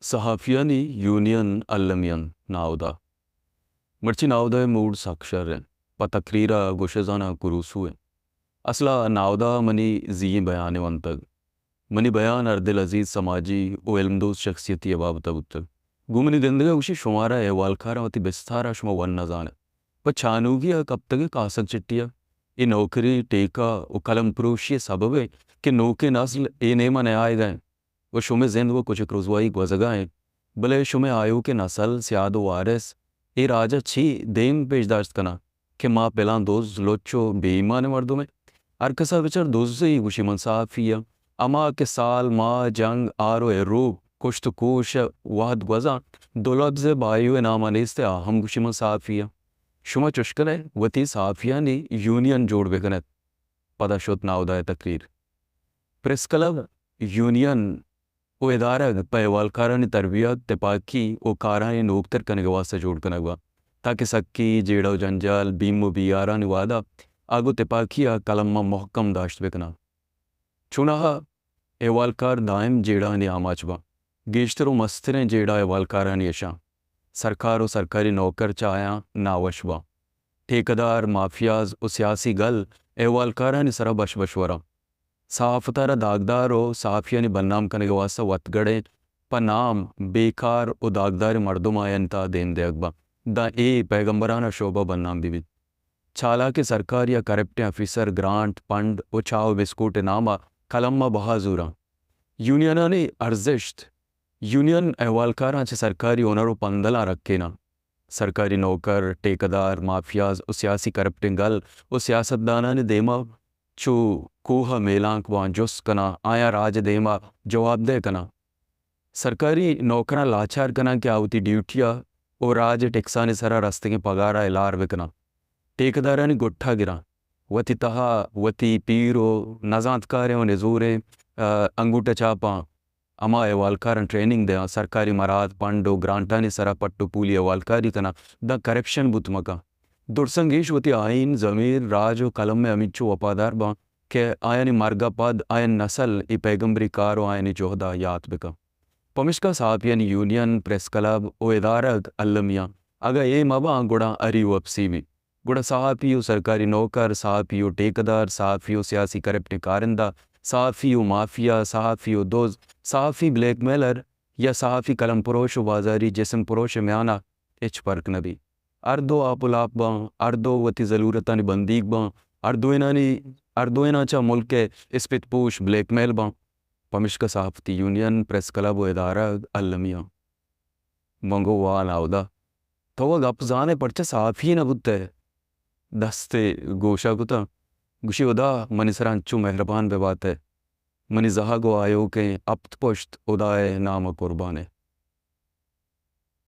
صحافیانی union المیان ناودا مرچی ناودا mood ساکشر پتکریرا گوشزانا کروسوه اصلا ناودا منی زی بیان ونتگ منی بیان اردل عزیز سماجی و علم دوست شخصیتی بابتا بودتگ گومنی دندگا گوشی شمارا احوالکارا وتی بستارا شما ون نزانه چانوگیا کب تک کاسک چٹیا یہ نوکری ٹیکا و قلم پروشی سبب ہے کہ نوکے نسل اے نیما نے آئے گئے وہ شمع زند و کچھ رضوائی گوزگائیں بلے شمع آیو کے نسل سیاد و وارث اے راجہ چھی دین پیش داشت کنا کہ ماں پلان دوز لوچو بے ایمان مردوں میں ارکسا بچر دوزی گوشی منصافیا اما کے سال ماں جنگ آرو ایرو کشت کوش وحد گوزا دو لفظ بائیو ناما نیستے ہم گوشی منصافیا شما چشکلے وتی صحافیانی یونین جوڑ بکنت پدا شد ناودائے تقریر پریس کلب یونین او ادارہ پیوالکارانی تربیت تپاکی او کارانی نوکتر کنگ واسطہ جوڑ کنگوا تاکہ سکی جیڑا و جنجال بیم و بیارانی وادا آگو تپاکیا کلمہ محکم داشت بکنا چونہا ایوالکار دائم جیڑانی آماچبا گیشتر و مستریں جیڑا ایوالکارانی اشاں سرکار و سرکاری نوکر چایا ناوشبا ٹھیکدار مافیاز و سیاسی گل ایوالکارانی سرا بش بشورا صحافتارا داغدار و صحافیانی بنام کنگ واسطہ وط گڑے پا نام بیکار و داغدار مردم آئینتا دین دے اگبا دا اے پیغمبرانہ شعبہ بنام بھی چھالا کے سرکار یا کرپٹ افیسر گرانٹ پنڈ و چاو بسکوٹ نامہ کلمہ بہازورا یونینانی ارزشت یونین احوالکاراں چھ سرکاری اونر و پندلا رکھینا سرکاری نوکر ٹیکدار مافیاز و سیاسی کرپٹنگ گل و سیاستدانانی دیما چو کوہ میلانک وان جس کنا آیا راج دیما جواب دے کنا سرکاری نوکراں لاچار کنا کہ آوتی ڈیوٹیا و راج ٹیکسانی سرا رستگی پگارا الار بکنا ٹیکدارانی گٹھا گرا وتی تہا وتی پیرو نزانتکارے و نزورے انگوٹا چاپاں اما ایوالکارن ٹریننگ دیا سرکاری مراد پنڈ و گرانٹانی سرا پٹو پولی ایوالکاری کنا دا کرپشن بوت مکا درسنگیش وتی آئین ضمیر راج و قلم میں امیچو وفادار با کہ آئینی مرگا پد آئین نسل ای پیغمبری کارو آئینی جوہدہ یاد بکا پمشکا صحافیان یونین پریس کلب و ادارت المیاں اگا اے مبا گوڑا اریو اپسی بھی گوڑا صحافیو سرکاری نوکر صحافیو ٹیکدار صحافیو سیاسی کرپٹی کارندہ صحافیو مافیا صحافیو دوز صحافی بلیک میلر یا صحافی قلم پروش و بازاری جسم پروش میانہ اچ پرک نبی اردو آپو لاپ باں اردو وتی ضرورتانی بندیگ باں اردوینا چا ملک اسپت پوش بلیک میل باں پمشکا صحافتی یونین پریس کلب و ادارہ المیاں منگو وان آودا تو وہ گپ زانے پڑچا صحافی نہ بودتے دستے گوشا کتا گوشی ادا منی سرانچو مہربان بے بات ہے منی زہا گو آیو کے اپت پشت ادائے نام قربانے